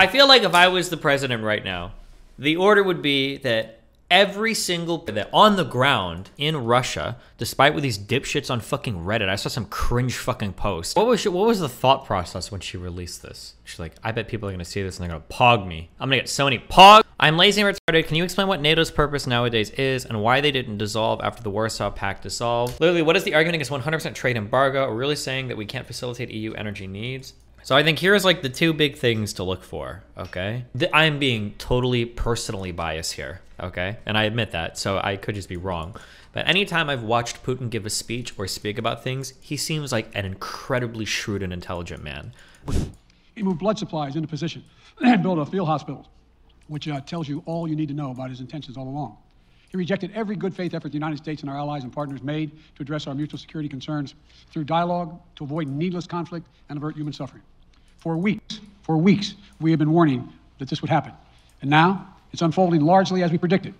I feel like if I was the president right now, the order would be that every single that on the ground in Russia, despite what these dipshits on fucking Reddit, I saw some cringe fucking post. What was the thought process when she released this? She's like, I bet people are gonna see this and they're gonna pog me. I'm gonna get so many pog. I'm lazy and retarded. Can you explain what NATO's purpose nowadays is and why they didn't dissolve after the Warsaw Pact dissolved? Literally, what is the argument against 100% trade embargo? Are we really saying that we can't facilitate EU energy needs? So I think here's like the two big things to look for, okay? I'm being totally personally biased here, okay? And I admit that, so I could just be wrong. But anytime I've watched Putin give a speech or speak about things, he seems like an incredibly shrewd and intelligent man. He moved blood supplies into position and built a field hospital, which tells you all you need to know about his intentions all along. He rejected every good faith effort the United States and our allies and partners made to address our mutual security concerns through dialogue to avoid needless conflict and avert human suffering. For weeks, we have been warning that this would happen. And now, it's unfolding largely as we predicted.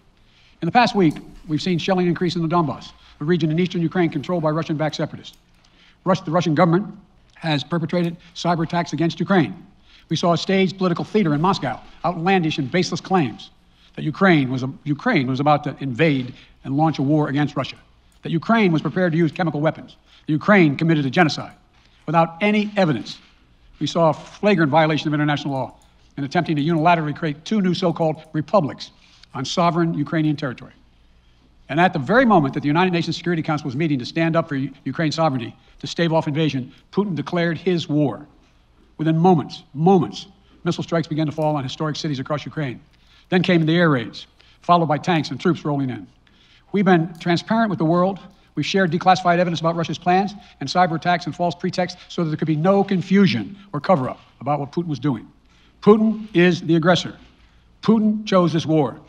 In the past week, we've seen shelling increase in the Donbass, a region in eastern Ukraine controlled by Russian-backed separatists. The Russian government has perpetrated cyber attacks against Ukraine. We saw a staged political theater in Moscow, outlandish and baseless claims that Ukraine was about to invade and launch a war against Russia, that Ukraine was prepared to use chemical weapons, that Ukraine committed a genocide. Without any evidence, we saw a flagrant violation of international law in attempting to unilaterally create two new so-called republics on sovereign Ukrainian territory. And at the very moment that the United Nations Security Council was meeting to stand up for Ukraine's sovereignty, to stave off invasion, Putin declared his war. Within moments, missile strikes began to fall on historic cities across Ukraine. Then came the air raids, followed by tanks and troops rolling in. We've been transparent with the world. We've shared declassified evidence about Russia's plans and cyber attacks and false pretexts so that there could be no confusion or cover-up about what Putin was doing. Putin is the aggressor. Putin chose this war,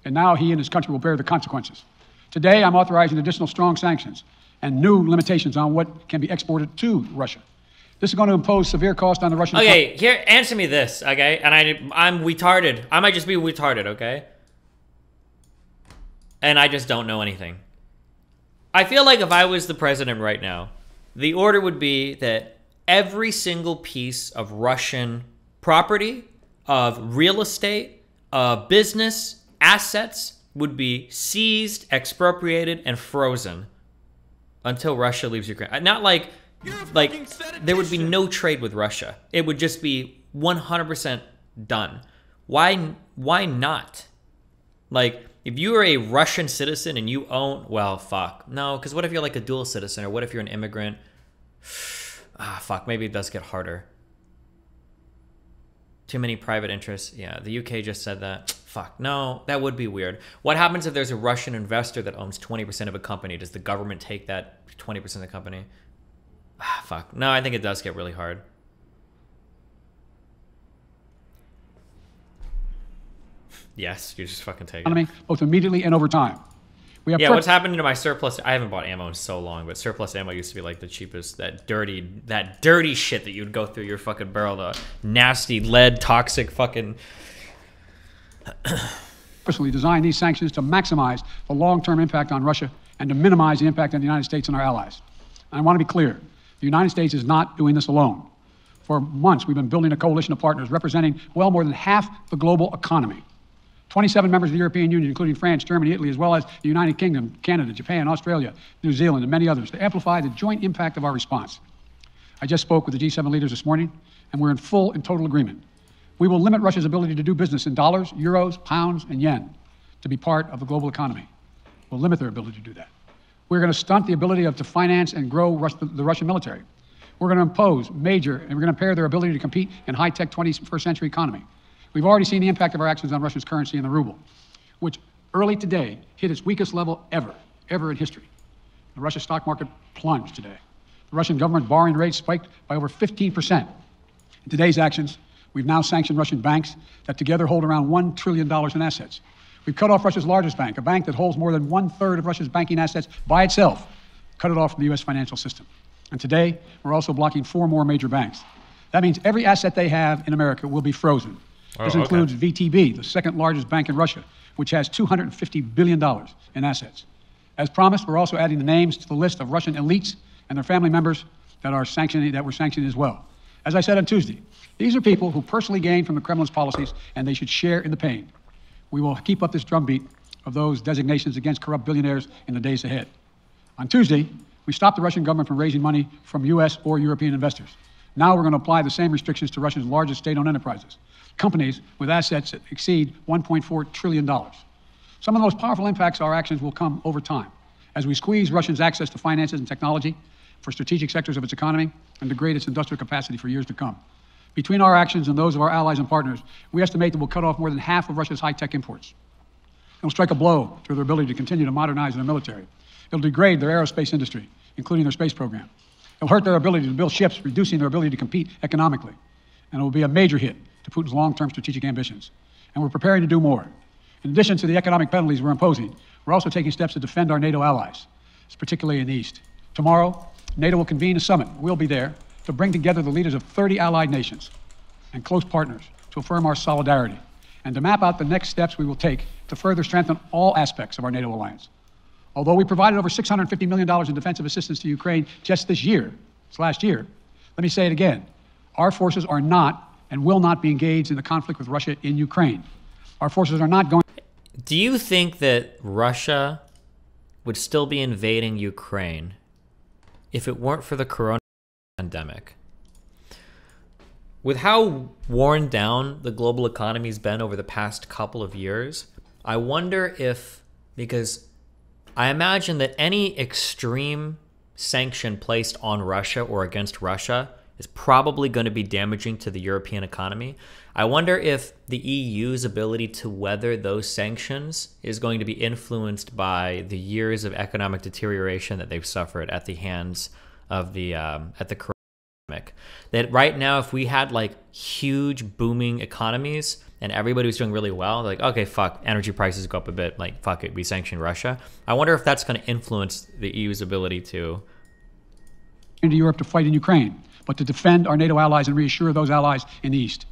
and now he and his country will bear the consequences. Today, I'm authorizing additional strong sanctions and new limitations on what can be exported to Russia. This is going to impose severe cost on the Russian... Okay, here, answer me this, okay? And I'm retarded. I might just be retarded, okay? And I just don't know anything. I feel like if I was the president right now, the order would be that every single piece of Russian property, of real estate, of business, assets would be seized, expropriated, and frozen until Russia leaves Ukraine. Not like there would be no trade with Russia. It would just be 100% done. Why not? Like, if you are a Russian citizen and you own, well, fuck. No, because what if you're like a dual citizen, or what if you're an immigrant? Ah, fuck, maybe it does get harder. Too many private interests. Yeah, the UK just said that. Fuck, no, that would be weird. What happens if there's a Russian investor that owns 20% of a company? Does the government take that 20% of the company? Ah, fuck, no, I think it does get really hard. Yes, you just fucking take it. Both immediately and over time. We have what's happening to my surplus? I haven't bought ammo in so long, but surplus ammo used to be like the cheapest. That dirty shit that you'd go through your fucking barrel, the nasty lead, toxic fucking. Personally designed these sanctions to maximize the long-term impact on Russia and to minimize the impact on the United States and our allies. And I want to be clear: the United States is not doing this alone. For months, we've been building a coalition of partners representing well more than half the global economy. 27 members of the European Union, including France, Germany, Italy, as well as the United Kingdom, Canada, Japan, Australia, New Zealand, and many others, to amplify the joint impact of our response. I just spoke with the G7 leaders this morning, and we're in full and total agreement. We will limit Russia's ability to do business in dollars, euros, pounds, and yen to be part of the global economy. We'll limit their ability to do that. We're going to stunt the ability to finance and grow the Russian military. We're going to impose and we're going to impair their ability to compete in high-tech 21st century economy. We've already seen the impact of our actions on Russia's currency and the ruble, which early today hit its weakest level ever in history. The Russian stock market plunged today. The Russian government borrowing rate spiked by over 15%. In today's actions, we've now sanctioned Russian banks that together hold around $1 trillion in assets. We've cut off Russia's largest bank, a bank that holds more than 1/3 of Russia's banking assets by itself, cut it off from the U.S. financial system. And today, we're also blocking 4 more major banks. That means every asset they have in America will be frozen. This includes VTB, the second largest bank in Russia, which has $250 billion in assets. As promised, we're also adding the names to the list of Russian elites and their family members that we're sanctioning as well. As I said on Tuesday, these are people who personally gain from the Kremlin's policies, and they should share in the pain. We will keep up this drumbeat of those designations against corrupt billionaires in the days ahead. On Tuesday, we stopped the Russian government from raising money from U.S. or European investors. Now we're going to apply the same restrictions to Russia's largest state-owned enterprises, companies with assets that exceed $1.4 trillion. Some of the most powerful impacts of our actions will come over time, as we squeeze Russia's access to finances and technology for strategic sectors of its economy and degrade its industrial capacity for years to come. Between our actions and those of our allies and partners, we estimate that we'll cut off more than half of Russia's high-tech imports. It'll strike a blow to their ability to continue to modernize their military. It'll degrade their aerospace industry, including their space program. It'll hurt their ability to build ships, reducing their ability to compete economically. And it will be a major hit to Putin's long-term strategic ambitions. And we're preparing to do more. In addition to the economic penalties we're imposing, we're also taking steps to defend our NATO allies, particularly in the East. Tomorrow, NATO will convene a summit. We'll be there to bring together the leaders of 30 allied nations and close partners to affirm our solidarity and to map out the next steps we will take to further strengthen all aspects of our NATO alliance. Although we provided over $650 million in defensive assistance to Ukraine just this last year, let me say it again. Our forces are not and will not be engaged in the conflict with Russia in Ukraine. Our forces are not going... Do you think that Russia would still be invading Ukraine if it weren't for the corona pandemic? With how worn down the global economy's been over the past couple of years, I wonder if, because I imagine that any extreme sanction placed on Russia or against Russia is probably going to be damaging to the European economy. I wonder if the EU's ability to weather those sanctions is going to be influenced by the years of economic deterioration that they've suffered at the hands of the pandemic. That right now, if we had like huge booming economies and everybody was doing really well, like, okay, fuck, energy prices go up a bit, like, fuck it, we sanction Russia. I wonder if that's going to influence the EU's ability to... into Europe to fight in Ukraine, but to defend our NATO allies and reassure those allies in the East.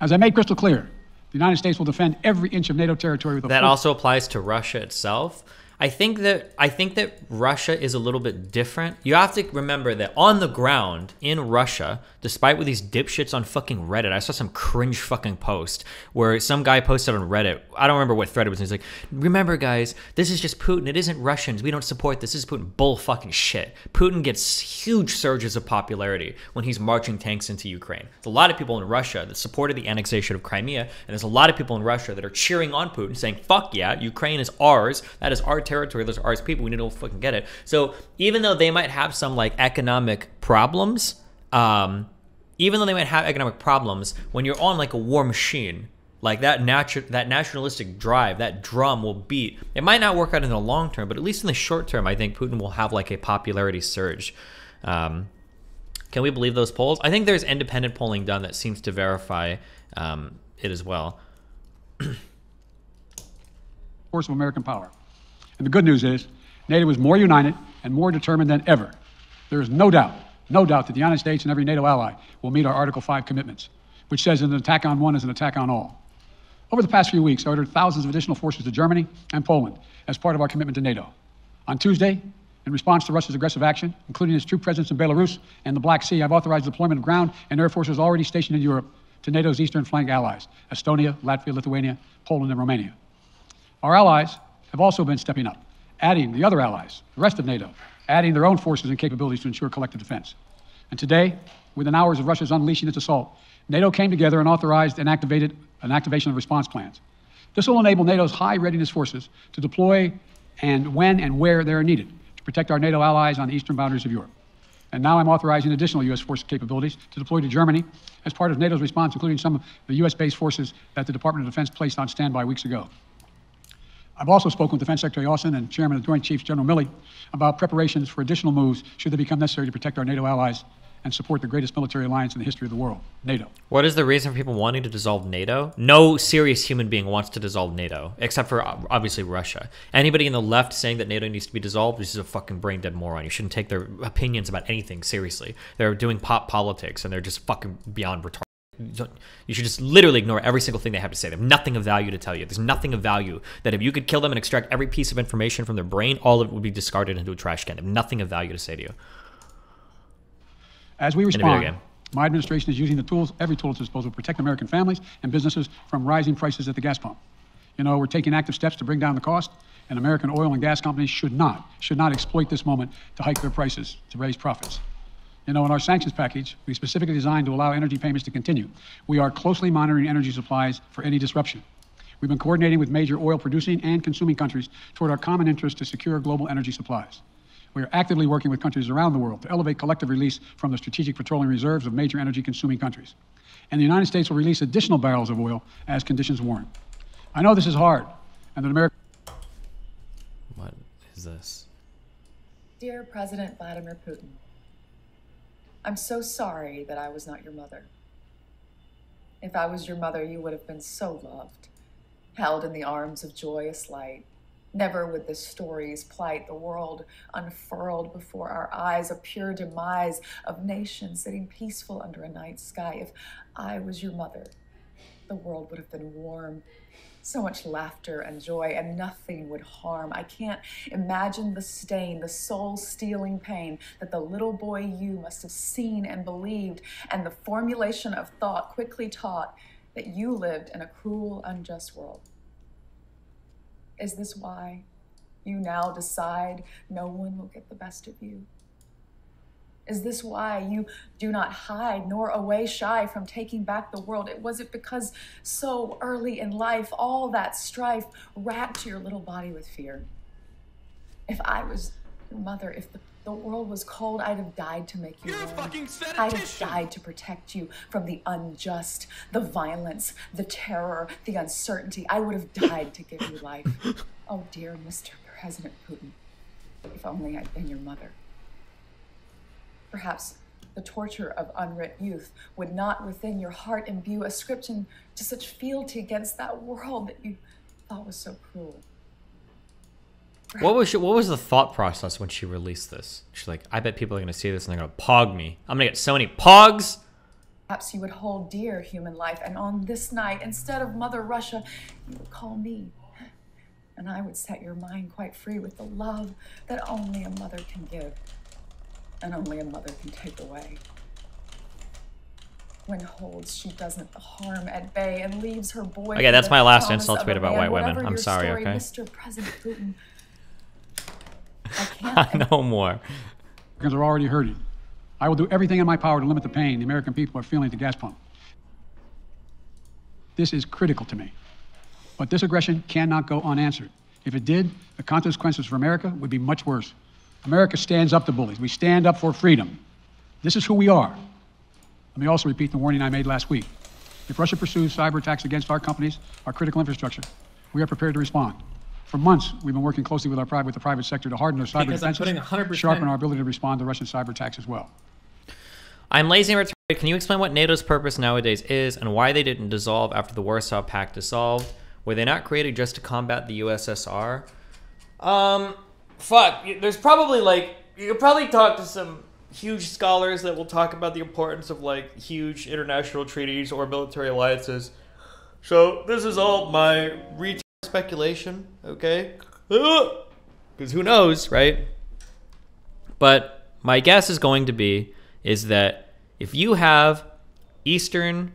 As I made crystal clear, the United States will defend every inch of NATO territory with a... That also applies to Russia itself. I think that Russia is a little bit different. You have to remember that on the ground in Russia, despite what these dipshits on fucking Reddit, I saw some cringe fucking post where some guy posted on Reddit. I don't remember what thread it was. And he's like, remember guys, this is just Putin. It isn't Russians. We don't support this. This is Putin. Bull fucking shit. Putin gets huge surges of popularity when he's marching tanks into Ukraine. There's a lot of people in Russia that supported the annexation of Crimea. And there's a lot of people in Russia that are cheering on Putin saying, fuck yeah, Ukraine is ours. That is our territory. Those are ours people. We need to fucking get it. So even though they might have some like economic problems, when you're on like a war machine, like that nationalistic drive, that drum will beat. It might not work out in the long term, but at least in the short term, I think Putin will have like a popularity surge. Can we believe those polls? I think there's independent polling done that seems to verify it as well. Force of American power. And the good news is, NATO is more united and more determined than ever. There is no doubt that the United States and every NATO ally will meet our Article 5 commitments, which says an attack on one is an attack on all. Over the past few weeks, I ordered thousands of additional forces to Germany and Poland as part of our commitment to NATO. On Tuesday, in response to Russia's aggressive action, including its troop presence in Belarus and the Black Sea, I've authorized the deployment of ground and air forces already stationed in Europe to NATO's eastern flank allies, Estonia, Latvia, Lithuania, Poland, and Romania. Our allies have also been stepping up, adding the other allies, the rest of NATO, adding their own forces and capabilities to ensure collective defense. And today, within hours of Russia's unleashing its assault, NATO came together and authorized and activated an activation of response plans. This will enable NATO's high readiness forces to deploy and when and where they are needed to protect our NATO allies on the eastern boundaries of Europe. And now I'm authorizing additional U.S. force capabilities to deploy to Germany as part of NATO's response, including some of the U.S.-based forces that the Department of Defense placed on standby weeks ago. I've also spoken with Defense Secretary Austin and Chairman of the Joint Chiefs, General Milley, about preparations for additional moves should they become necessary to protect our NATO allies and support the greatest military alliance in the history of the world, NATO. What is the reason for people wanting to dissolve NATO? No serious human being wants to dissolve NATO, except for obviously Russia. Anybody in the left saying that NATO needs to be dissolved, this is a fucking brain-dead moron. You shouldn't take their opinions about anything seriously. They're doing pop politics, and they're just fucking beyond retarded. You should just literally ignore every single thing they have to say. They have nothing of value to tell you. There's nothing of value that if you could kill them and extract every piece of information from their brain, all of it would be discarded into a trash can. They have nothing of value to say to you. As we respond My administration is using the tools, every tool at its disposal, to protect American families and businesses from rising prices at the gas pump. You know, we're taking active steps to bring down the cost, and American oil and gas companies should not exploit this moment to hike their prices, to raise profits. You know, in our sanctions package, we specifically designed to allow energy payments to continue. We are closely monitoring energy supplies for any disruption. We've been coordinating with major oil producing and consuming countries toward our common interest to secure global energy supplies. We are actively working with countries around the world to elevate collective release from the strategic petroleum reserves of major energy consuming countries. And the United States will release additional barrels of oil as conditions warrant. I know this is hard, and that America... What is this? Dear President Vladimir Putin, I'm so sorry that I was not your mother. If I was your mother, you would have been so loved, held in the arms of joyous light. Never would the stories plight the world unfurled before our eyes, a pure demise of nations sitting peaceful under a night sky. If I was your mother, the world would have been warm. So much laughter and joy, and nothing would harm. I can't imagine the stain, the soul-stealing pain that the little boy you must have seen and believed, and the formulation of thought quickly taught that you lived in a cruel, unjust world. Is this why you now decide no one will get the best of you? Is this why you do not hide nor away shy from taking back the world? Was it because so early in life, all that strife racked your little body with fear? If I was your mother, if the world was cold, I'd have died to make you warm. I'd have died to protect you from the unjust, the violence, the terror, the uncertainty. I would have died to give you life. Oh, dear Mr. President Putin, if only I'd been your mother. Perhaps the torture of unwrit youth would not within your heart imbue ascription to such fealty against that world that you thought was so cruel. What was the thought process when she released this? She's like, I bet people are gonna see this and they're gonna pog me. I'm gonna get so many pogs. Perhaps you would hold dear human life, and on this night, instead of Mother Russia, you would call me. And I would set your mind quite free with the love that only a mother can give, and only a mother can take away. When holds she doesn't harm at bay and leaves her boy. Okay, that's my last insult tweet about white women. I'm sorry, story, okay? Mr. President Putin, I can't. No more. Americans are already hurting. I will do everything in my power to limit the pain the American people are feeling at the gas pump. This is critical to me. But this aggression cannot go unanswered. If it did, the consequences for America would be much worse. America stands up to bullies. We stand up for freedom. This is who we are. Let me also repeat the warning I made last week. If Russia pursues cyber attacks against our companies, our critical infrastructure, we are prepared to respond. For months, we've been working closely with the private sector to harden our cyber defenses, sharpen our ability to respond to Russian cyber attacks as well. I'm lazy and retarded. Can you explain what NATO's purpose nowadays is and why they didn't dissolve after the Warsaw Pact dissolved? Were they not created just to combat the USSR? Fuck. There's probably like, you could probably talk to some huge scholars that will talk about the importance of like huge international treaties or military alliances. So this is all my retail speculation, okay? Because who knows, right? But my guess is going to be is that if you have Eastern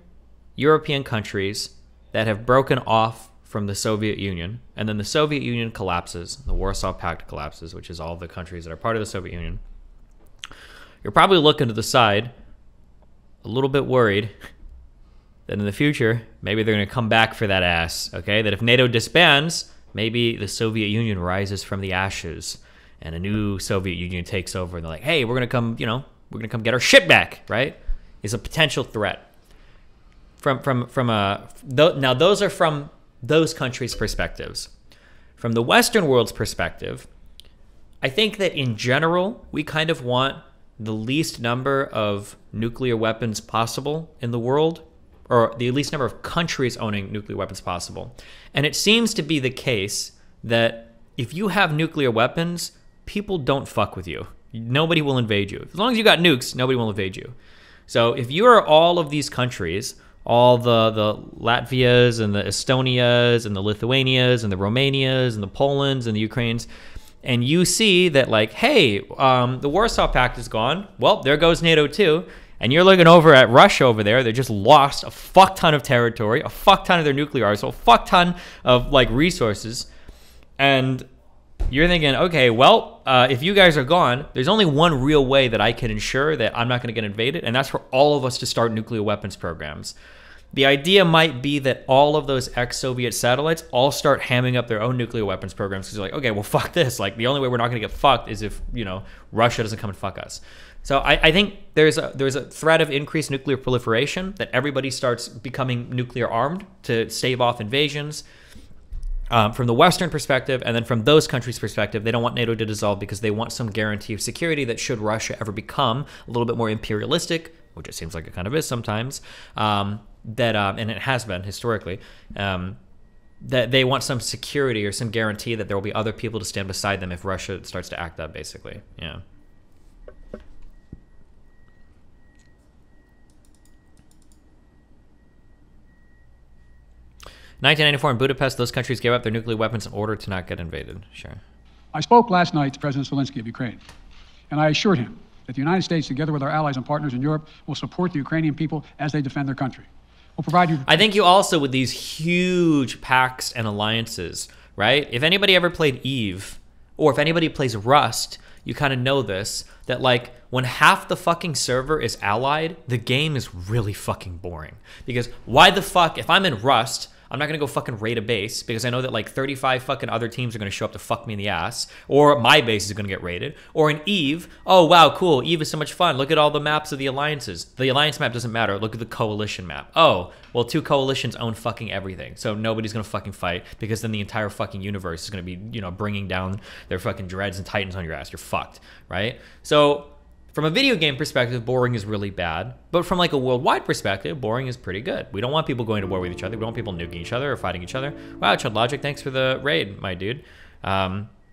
European countries that have broken off from the Soviet Union, and then the Soviet Union collapses, the Warsaw Pact collapses, which is all the countries that are part of the Soviet Union, you're probably looking to the side, a little bit worried that in the future, maybe they're going to come back for that ass, okay? That if NATO disbands, maybe the Soviet Union rises from the ashes and a new Soviet Union takes over and they're like, hey, we're going to come, we're going to come get our shit back, right? Is a potential threat. Now those are from those countries' perspectives. From the Western world's perspective, I think that in general, we kind of want the least number of nuclear weapons possible in the world, or the least number of countries owning nuclear weapons possible. And it seems to be the case that if you have nuclear weapons, people don't fuck with you. Nobody will invade you. As long as you got nukes, nobody will invade you. So if you are all of these countries, all the Latvias and the Estonias and the Lithuanias and the Romanias and the Polands and the Ukraines, and you see that like, hey, the Warsaw Pact is gone. Well, there goes NATO too. And you're looking over at Russia over there. They just lost a fuck ton of territory, a fuck ton of their nuclear arsenal, a fuck ton of like resources. And you're thinking, okay, well, if you guys are gone, there's only one real way that I can ensure that I'm not going to get invaded, and that's for all of us to start nuclear weapons programs. The idea might be that all of those ex-Soviet satellites all start hamming up their own nuclear weapons programs because they're like, okay, well, fuck this. Like, the only way we're not going to get fucked is if, you know, Russia doesn't come and fuck us. So I think there's a threat of increased nuclear proliferation, that everybody starts becoming nuclear armed to stave off invasions. From the Western perspective, and then from those countries' perspective, they don't want NATO to dissolve because they want some guarantee of security that should Russia ever become a little bit more imperialistic, which it seems like it kind of is sometimes, and it has been historically, that they want some security or some guarantee that there will be other people to stand beside them if Russia starts to act up, basically. Yeah. 1994 in Budapest, those countries gave up their nuclear weapons in order to not get invaded. Sure. I spoke last night to President Zelensky of Ukraine, and I assured him that the United States, together with our allies and partners in Europe, will support the Ukrainian people as they defend their country. We'll provide you... I think you also, with these huge pacts and alliances, right? If anybody ever played EVE, or if anybody plays Rust, you kind of know this, that like when half the fucking server is allied, the game is really fucking boring. Because why the fuck, if I'm in Rust, I'm not going to go fucking raid a base because I know that like 35 fucking other teams are going to show up to fuck me in the ass, or my base is going to get raided. Or in EVE, oh wow, cool, EVE is so much fun. Look at all the maps of the alliances. The alliance map doesn't matter. Look at the coalition map. Oh, well, 2 coalitions own fucking everything. So nobody's going to fucking fight because then the entire fucking universe is going to be, you know, bringing down their fucking dreads and titans on your ass. You're fucked, right? So from a video game perspective, boring is really bad. But from like a worldwide perspective, boring is pretty good. We don't want people going to war with each other. We don't want people nuking each other or fighting each other. Wow, Chud Logic, thanks for the raid, my dude.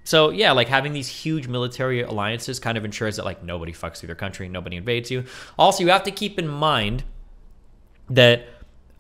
So yeah, like having these huge military alliances kind of ensures that like nobody fucks through their country, nobody invades you. Also, you have to keep in mind that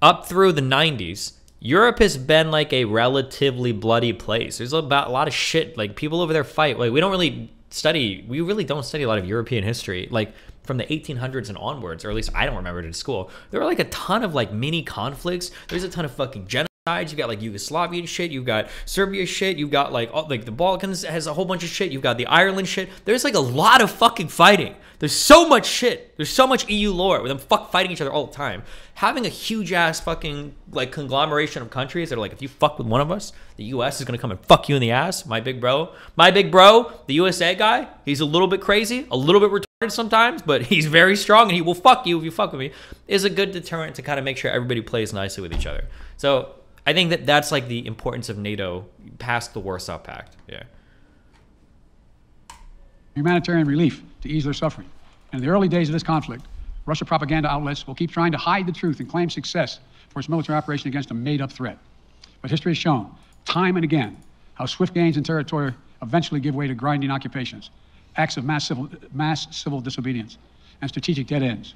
up through the 90s, Europe has been like a relatively bloody place. There's a lot of shit. Like people over there fight. Like we really don't study a lot of European history, like from the 1800s and onwards, or at least I don't remember it in school. There were like a ton of like mini conflicts. There's a ton of fucking genocides. You got like Yugoslavian shit. You've got Serbia shit. You've got like the Balkans has a whole bunch of shit. You've got the Ireland shit. There's like a lot of fucking fighting. There's so much shit. There's so much EU lore with them fighting each other all the time. Having a huge ass fucking like conglomeration of countries that are like, if you fuck with one of us, the US is gonna come and fuck you in the ass. My big bro, the USA guy, he's a little bit crazy, a little bit retarded sometimes, but he's very strong and he will fuck you if you fuck with me, is a good deterrent to kind of make sure everybody plays nicely with each other. So I think that that's like the importance of NATO past the Warsaw Pact. Yeah. Humanitarian relief to ease their suffering. And in the early days of this conflict, Russia propaganda outlets will keep trying to hide the truth and claim success for its military operation against a made-up threat. But history has shown, time and again, how swift gains in territory eventually give way to grinding occupations, acts of mass civil disobedience, and strategic dead ends.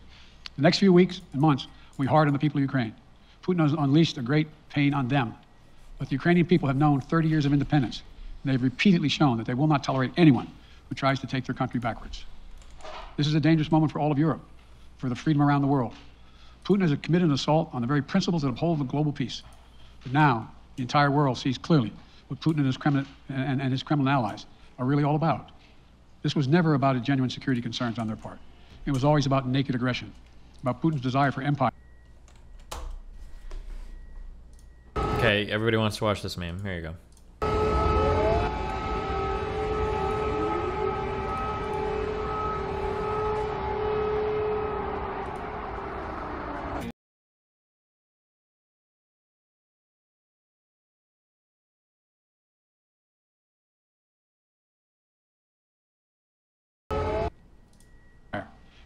The next few weeks and months will be hard on the people of Ukraine. Putin has unleashed a great pain on them. But the Ukrainian people have known 30 years of independence, and they've repeatedly shown that they will not tolerate anyone who tries to take their country backwards. This is a dangerous moment for all of Europe, for the freedom around the world. Putin has committed an assault on the very principles that uphold the global peace. But now, the entire world sees clearly what Putin and his Kremlin allies are really all about. This was never about genuine security concerns on their part. It was always about naked aggression, about Putin's desire for empire. Okay, everybody wants to watch this meme. Here you go.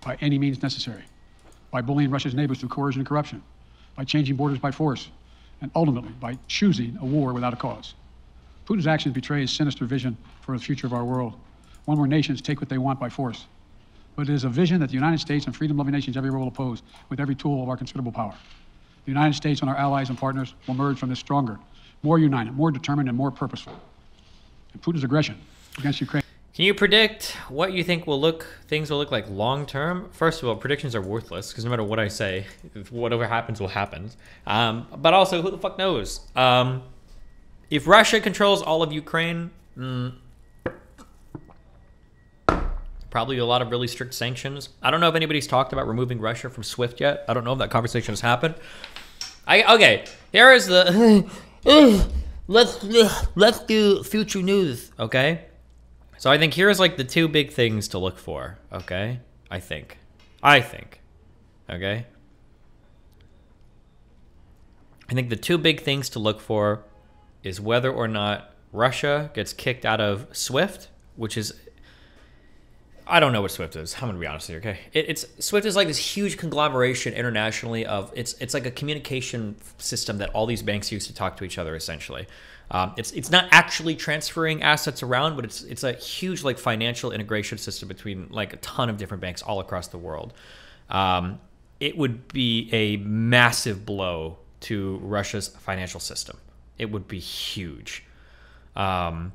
By any means necessary, by bullying Russia's neighbors through coercion and corruption, by changing borders by force, and ultimately by choosing a war without a cause. Putin's actions betray his sinister vision for the future of our world, one where nations take what they want by force. But it is a vision that the United States and freedom-loving nations everywhere will oppose with every tool of our considerable power. The United States and our allies and partners will emerge from this stronger, more united, more determined, and more purposeful. And Putin's aggression against Ukraine. Can you predict what you think things will look like long term? First of all, predictions are worthless because no matter what I say, whatever happens will happen. But also, who the fuck knows? If Russia controls all of Ukraine, probably a lot of really strict sanctions. I don't know if anybody's talked about removing Russia from SWIFT yet. I don't know if that conversation has happened. Okay, here is the let's do future news. Okay. So I think here's like the two big things to look for, okay? I think, okay? I think the two big things to look for is whether or not Russia gets kicked out of SWIFT, which is, I don't know what SWIFT is. I'm gonna be honest with you, okay? SWIFT is like this huge conglomeration internationally of, it's like a communication system that all these banks use to talk to each other, essentially. It's not actually transferring assets around, but it's a huge like financial integration system between like a ton of different banks all across the world. It would be a massive blow to Russia's financial system. It would be huge. So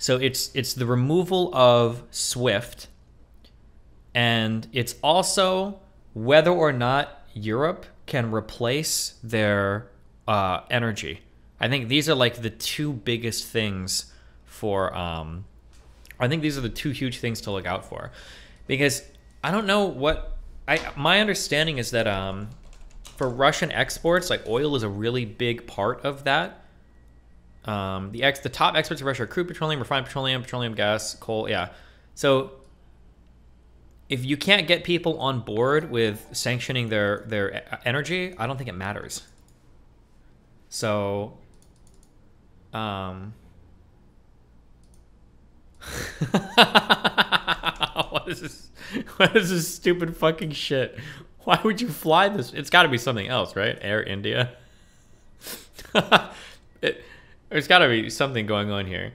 it's the removal of SWIFT, and it's also whether or not Europe can replace their energy. I think these are like the two biggest things for, I think these are the two huge things to look out for, because I don't know what, my understanding is that for Russian exports, like oil is a really big part of that. The top exports of Russia are crude petroleum, refined petroleum, petroleum gas, coal, yeah. So if you can't get people on board with sanctioning their energy, I don't think it matters. So, what is this? What is this stupid fucking shit? Why would you fly this? It's got to be something else, right? Air India. There's got to be something going on here.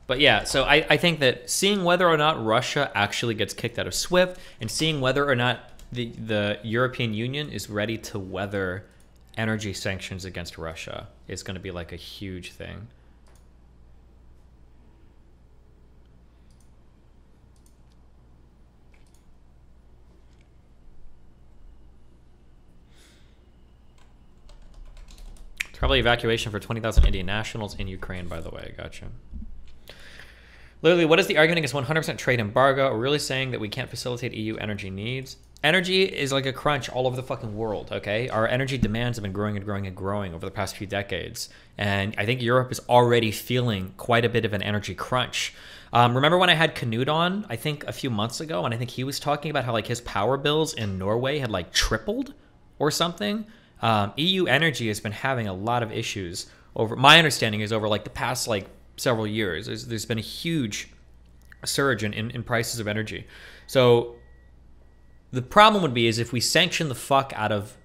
But yeah, so I think that seeing whether or not Russia actually gets kicked out of SWIFT and seeing whether or not the European Union is ready to weather energy sanctions against Russia is going to be like a huge thing. It's probably evacuation for 20,000 Indian nationals in Ukraine, by the way. Gotcha. Literally, what is the argument against 100% trade embargo? Are we really saying that we can't facilitate EU energy needs? Energy is like a crunch all over the fucking world, okay? Our energy demands have been growing and growing and growing over the past few decades. And I think Europe is already feeling quite a bit of an energy crunch. Remember when I had Knut on, I think a few months ago, and I think he was talking about how like his power bills in Norway had like tripled or something? EU energy has been having a lot of issues over, my understanding is over like the past like several years. There's been a huge surge in prices of energy. So the problem would be is if we sanction the fuck out of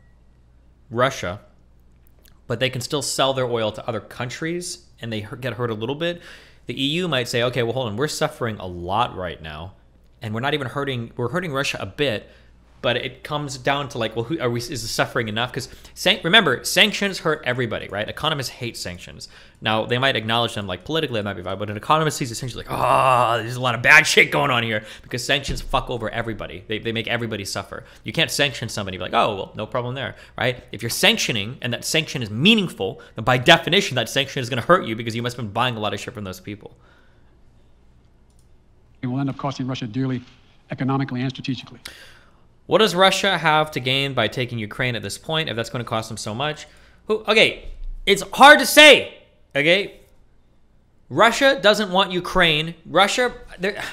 Russia, but they can still sell their oil to other countries and they get hurt a little bit, the EU might say, okay, well, hold on, we're suffering a lot right now and we're not even hurting, we're hurting Russia a bit, but it comes down to like, well, is the suffering enough? Because remember, sanctions hurt everybody, right? Economists hate sanctions. Now, they might acknowledge them like politically, it might be fine, but an economist sees essentially like, oh, there's a lot of bad shit going on here because sanctions fuck over everybody. They make everybody suffer. You can't sanction somebody like, oh, well, no problem there, right? If you're sanctioning and that sanction is meaningful, then by definition, that sanction is going to hurt you because you must have been buying a lot of shit from those people. It will end up costing Russia dearly, economically and strategically. What does Russia have to gain by taking Ukraine at this point if that's going to cost them so much? Okay, it's hard to say, okay? Russia doesn't want Ukraine. Russia,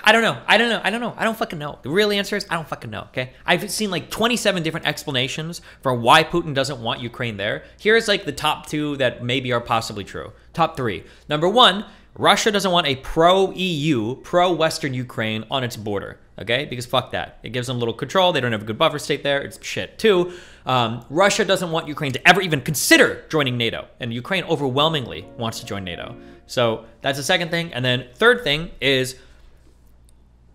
I don't know. I don't fucking know. The real answer is I don't fucking know, okay? I've seen like 27 different explanations for why Putin doesn't want Ukraine there. Here's like the top two that maybe are possibly true. Top three. Number one, Russia doesn't want a pro-EU, pro-Western Ukraine on its border, okay? Because fuck that. It gives them a little control. They don't have a good buffer state there. It's shit. Two, Russia doesn't want Ukraine to ever even consider joining NATO, and Ukraine overwhelmingly wants to join NATO. So that's the second thing. And then third thing is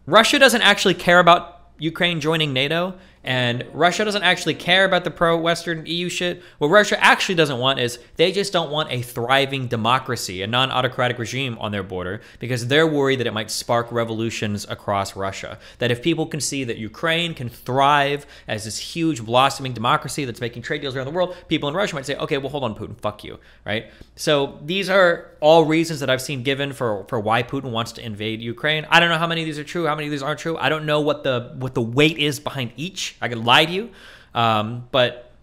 Russia doesn't actually care about Ukraine joining NATO, And Russia doesn't actually care about the pro-Western EU shit. What Russia actually doesn't want is they just don't want a thriving democracy, a non-autocratic regime on their border, because they're worried that it might spark revolutions across Russia. That if people can see that Ukraine can thrive as this huge blossoming democracy that's making trade deals around the world, people in Russia might say, okay, well, hold on, Putin, fuck you, right? So these are all reasons that I've seen given for why Putin wants to invade Ukraine. I don't know how many of these are true, how many of these aren't true. I don't know what the weight is behind each. I could lie to you, but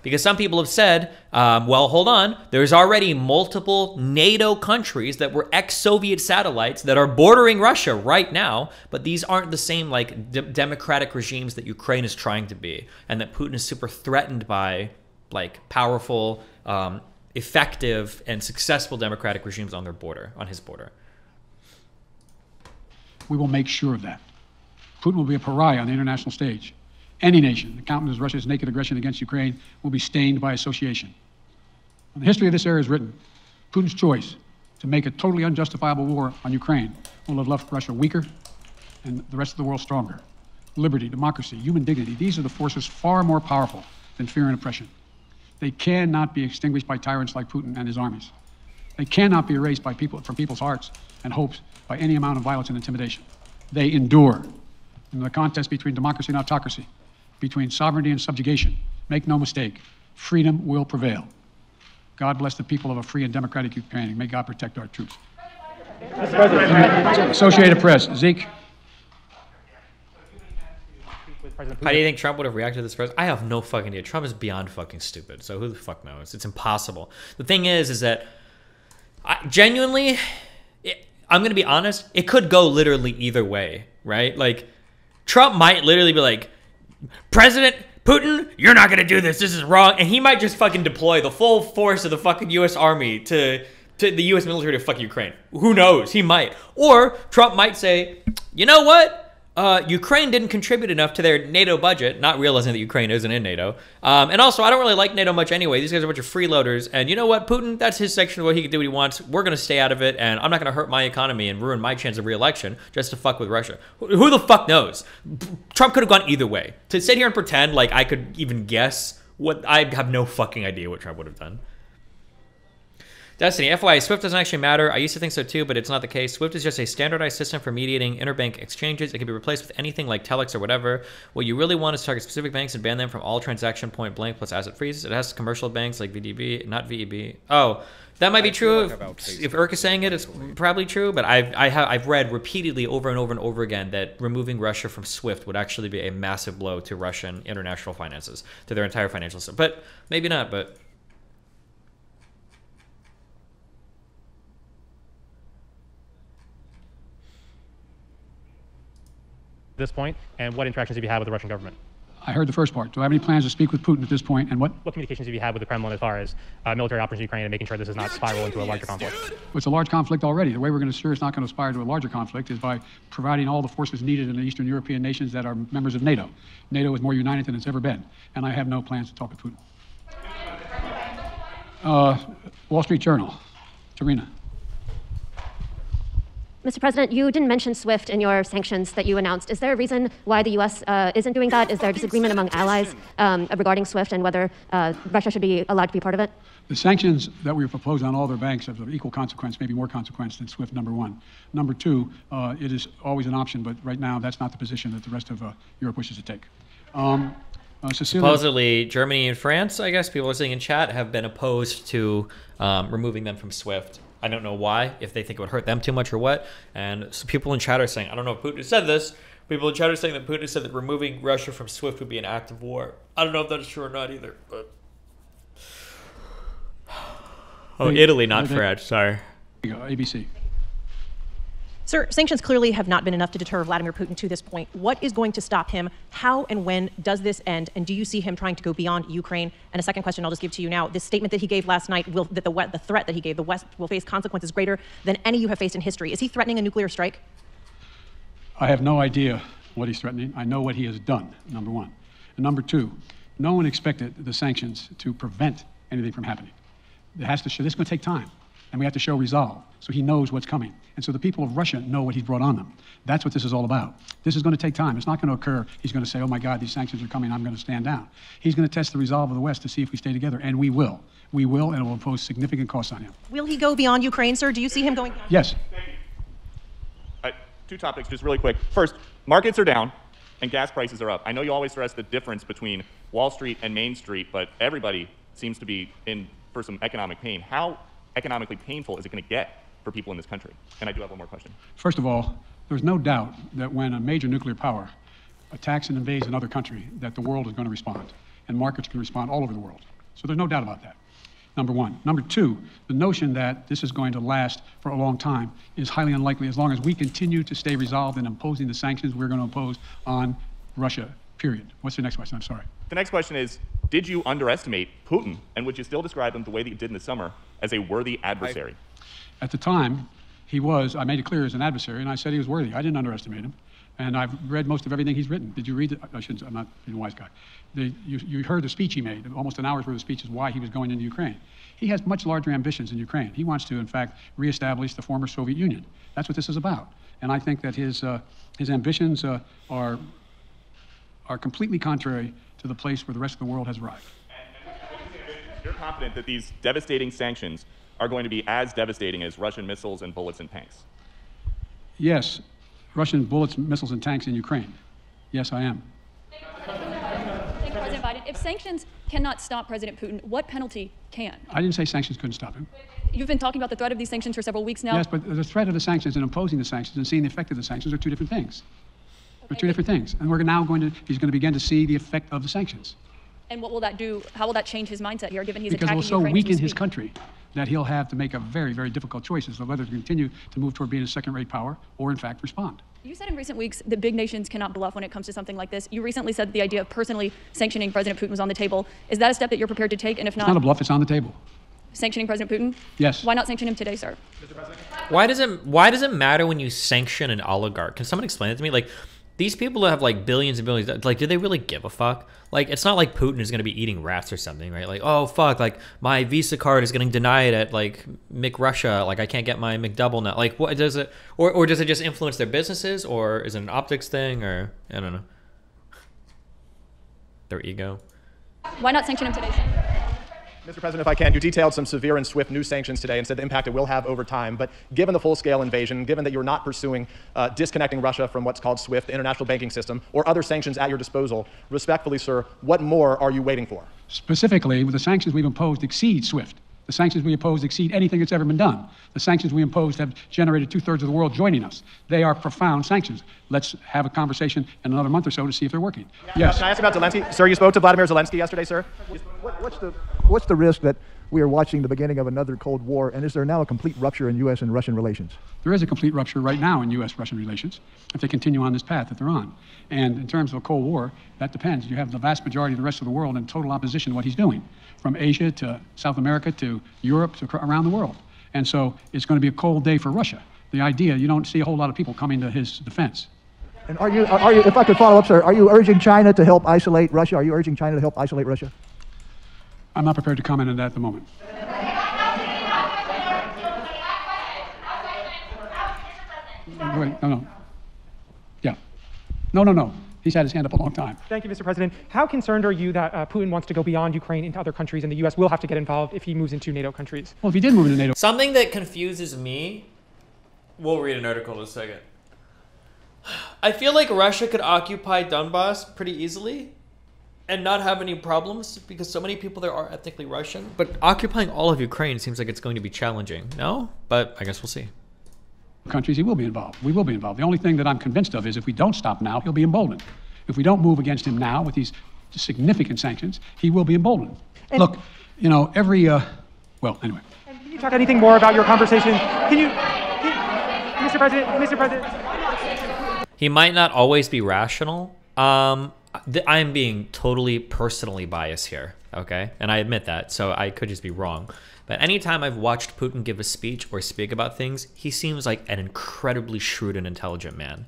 because some people have said, well, hold on, there's already multiple NATO countries that were ex-Soviet satellites that are bordering Russia right now, but these aren't the same like democratic regimes that Ukraine is trying to be, and that Putin is super threatened by like powerful, effective, and successful democratic regimes on their border, on his border. We will make sure of that. Putin will be a pariah on the international stage. Any nation that countenances Russia's naked aggression against Ukraine will be stained by association. When the history of this era is written, Putin's choice to make a totally unjustifiable war on Ukraine will have left Russia weaker and the rest of the world stronger. Liberty, democracy, human dignity, these are the forces far more powerful than fear and oppression. They cannot be extinguished by tyrants like Putin and his armies. They cannot be erased by from people's hearts and hopes by any amount of violence and intimidation. They endure. In the contest between democracy and autocracy, between sovereignty and subjugation, make no mistake, freedom will prevail. God bless the people of a free and democratic Ukraine. May God protect our troops. Mr. President. Associated Press, Zeke. How do you think Trump would have reacted to this first? I have no fucking idea. Trump is beyond fucking stupid, so who the fuck knows? It's impossible. The thing is that genuinely, I'm going to be honest, it could go literally either way, right? Like, Trump might literally be like, President Putin, you're not going to do this. This is wrong. And he might just fucking deploy the full force of the fucking U.S. Army to the U.S. military to fuck Ukraine. Who knows? He might. Or Trump might say, you know what? Ukraine didn't contribute enough to their NATO budget, not realizing that Ukraine isn't in NATO. And also, I don't really like NATO much anyway. These guys are a bunch of freeloaders. And you know what, Putin? That's his section of what he can do what he wants. We're going to stay out of it, and I'm not going to hurt my economy and ruin my chance of re-election just to fuck with Russia. Who the fuck knows? Trump could have gone either way. To sit here and pretend like I could even guess what, I have no fucking idea what Trump would have done. Destiny, FYI, SWIFT doesn't actually matter. I used to think so too, but it's not the case. SWIFT is just a standardized system for mediating interbank exchanges. It can be replaced with anything like Telex or whatever. What you really want is to target specific banks and ban them from all transaction point blank plus asset freezes. It has commercial banks like VDB, not VEB. Oh, that might be true. If Irk is saying it, it's probably true, but I've read repeatedly over and over and over again that removing Russia from SWIFT would actually be a massive blow to Russian international finances, to their entire financial system. But maybe not, but... this point, and what interactions have you had with the Russian government? I heard the first part. Do I have any plans to speak with Putin at this point, and what? What communications have you had with the Kremlin as far as military operations in Ukraine and making sure this does not spiral into a larger conflict? Well, it's a large conflict already. The way we're going to ensure it's not going to aspire to a larger conflict is by providing all the forces needed in the Eastern European nations that are members of NATO. NATO is more united than it's ever been, and I have no plans to talk with Putin. Wall Street Journal, Tarina. Mr. President, you didn't mention SWIFT in your sanctions that you announced. Is there a reason why the U.S. Isn't doing that? Is there disagreement among allies regarding SWIFT and whether Russia should be allowed to be part of it? The sanctions that we propose on all their banks have of equal consequence, maybe more consequence than SWIFT, number one. Number two, it is always an option, but right now that's not the position that the rest of Europe wishes to take. Supposedly, Germany and France, I guess people listening in chat, have been opposed to removing them from SWIFT. I don't know why, if they think it would hurt them too much or what. And so people in chat are saying, I don't know if Putin said this. People in chat are saying that Putin said that removing Russia from SWIFT would be an act of war. I don't know if that is true or not either. But oh, Italy, not France. Sorry. There you go, ABC. Sir, sanctions clearly have not been enough to deter Vladimir Putin to this point. What is going to stop him? How and when does this end? And do you see him trying to go beyond Ukraine? And a second question I'll just give to you now. This statement that he gave last night, that the threat that he gave, the West will face consequences greater than any you have faced in history. Is he threatening a nuclear strike? I have no idea what he's threatening. I know what he has done, number one. And number two, no one expected the sanctions to prevent anything from happening. This is going to take time. And we have to show resolve so he knows what's coming. And so the people of Russia know what he's brought on them. That's what this is all about. This is going to take time. It's not going to occur. He's going to say, oh my God, these sanctions are coming, I'm going to stand down. He's going to test the resolve of the West to see if we stay together, and we will. We will, and it will impose significant costs on him. Will he go beyond Ukraine, sir? Do you see him going beyond? Yes. Two topics, just really quick. First, markets are down and gas prices are up. I know you always stress the difference between Wall Street and Main Street, but everybody seems to be in for some economic pain. How economically painful is it going to get for people in this country? And I do have one more question. First of all, there's no doubt that when a major nuclear power attacks and invades another country, that the world is going to respond, and markets can respond all over the world. So there's no doubt about that. Number one. Number two, the notion that this is going to last for a long time is highly unlikely as long as we continue to stay resolved in imposing the sanctions we're going to impose on Russia, period. What's the next question? I'm sorry. The next question is, did you underestimate Putin, and would you still describe him the way that you did in the summer as a worthy adversary? At the time, he was, I made it clear as an adversary, and I said he was worthy. I didn't underestimate him. And I've read most of everything he's written. Did you read it? I'm not being a wise guy. You heard the speech he made, almost an hour's worth of speeches, why he was going into Ukraine. He has much larger ambitions in Ukraine. He wants to, in fact, reestablish the former Soviet Union. That's what this is about. And I think that his ambitions are completely contrary to the place where the rest of the world has arrived. You're confident that these devastating sanctions are going to be as devastating as Russian missiles and bullets and tanks? Yes. Russian bullets, missiles, and tanks in Ukraine. Yes, I am. Thank you, President Biden. If sanctions cannot stop President Putin, what penalty can? I didn't say sanctions couldn't stop him. You've been talking about the threat of these sanctions for several weeks now. Yes, but the threat of the sanctions and imposing the sanctions and seeing the effect of the sanctions are two different things. They're two different things. And we're now he's going to begin to see the effect of the sanctions. And what will that do? How will that change his mindset here, given he's because attacking it will so Ukraine weaken his country that he'll have to make a very, very difficult choice as to whether to continue to move toward being a second-rate power or, in fact, respond. You said in recent weeks that big nations cannot bluff when it comes to something like this. You recently said that the idea of personally sanctioning President Putin was on the table. Is that a step that you're prepared to take? And if not, it's not a bluff, it's on the table. Sanctioning President Putin? Yes. Why not sanction him today, sir? Mr. President? Why does it matter when you sanction an oligarch? Can someone explain it to me? Like, these people that have like billions and billions, like, do they really give a fuck? Like, it's not like Putin is going to be eating rats or something, right? Like, oh, fuck, like, my Visa card is getting denied at, like, McRussia. Like, I can't get my McDouble now. Like, what does it, or does it just influence their businesses? Or is it an optics thing? Or, I don't know. Their ego. Why not sanction him today, sir? Mr. President, if I can, you detailed some severe and swift new sanctions today and said the impact it will have over time. But given the full-scale invasion, given that you're not pursuing disconnecting Russia from what's called SWIFT, the international banking system, or other sanctions at your disposal, respectfully, sir, what more are you waiting for? Specifically, the sanctions we've imposed exceed SWIFT. The sanctions we imposed exceed anything that's ever been done. The sanctions we imposed have generated 2/3 of the world joining us. They are profound sanctions. Let's have a conversation in another month or so to see if they're working. Yes. Can I ask about Zelensky? Sir, you spoke to Vladimir Zelensky yesterday, sir? What's the risk that we are watching the beginning of another Cold War, and is there now a complete rupture in U.S. and Russian relations? There is a complete rupture right now in U.S.-Russian relations if they continue on this path that they're on. And in terms of a Cold War, that depends. You have the vast majority of the rest of the world in total opposition to what he's doing, from Asia to South America to Europe to around the world. And so it's going to be a cold day for Russia. The idea, you don't see a whole lot of people coming to his defense. And are you, if I could follow up, sir, are you urging China to help isolate Russia? Are you urging China to help isolate Russia? I'm not prepared to comment on that at the moment. Wait, no. Yeah. No. He's had his hand up a long time. Thank you, Mr. President. How concerned are you that Putin wants to go beyond Ukraine into other countries, and the U.S. will have to get involved if he moves into NATO countries? Well, if he did move into NATO... Something that confuses me... We'll read an article in a second. I feel like Russia could occupy Donbass pretty easily and not have any problems because so many people there are ethnically Russian. But occupying all of Ukraine seems like it's going to be challenging. No? But I guess we'll see. Countries, he will be involved. We will be involved. The only thing that I'm convinced of is if we don't stop now, he'll be emboldened. If we don't move against him now with these significant sanctions, he will be emboldened. And look, you know, well, anyway. And can you talk anything more about your conversation? Mr. President. He might not always be rational. I'm being totally personally biased here, okay? And I admit that, so I could just be wrong. But anytime I've watched Putin give a speech or speak about things, he seems like an incredibly shrewd and intelligent man.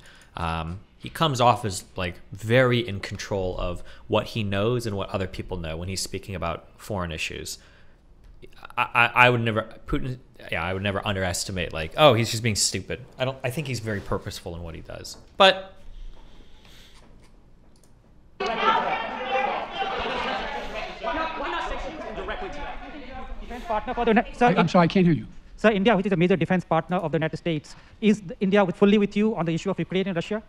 He comes off as like very in control of what he knows and what other people know when he's speaking about foreign issues. I would never Putin. Yeah, I would never underestimate like, oh, he's just being stupid. I think he's very purposeful in what he does. But partner for the I'm sorry, I can't hear you. Sir, India, which is a major defense partner of the United States, is India fully with you on the issue of Ukraine and Russia?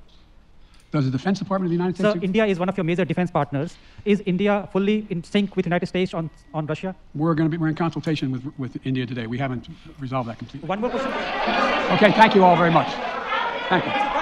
Does the Defense Department of the United States... So India is one of your major defense partners. Is India fully in sync with the United States on Russia? We're in consultation with India today. We haven't resolved that completely. One more question. Okay, thank you all very much. Thank you.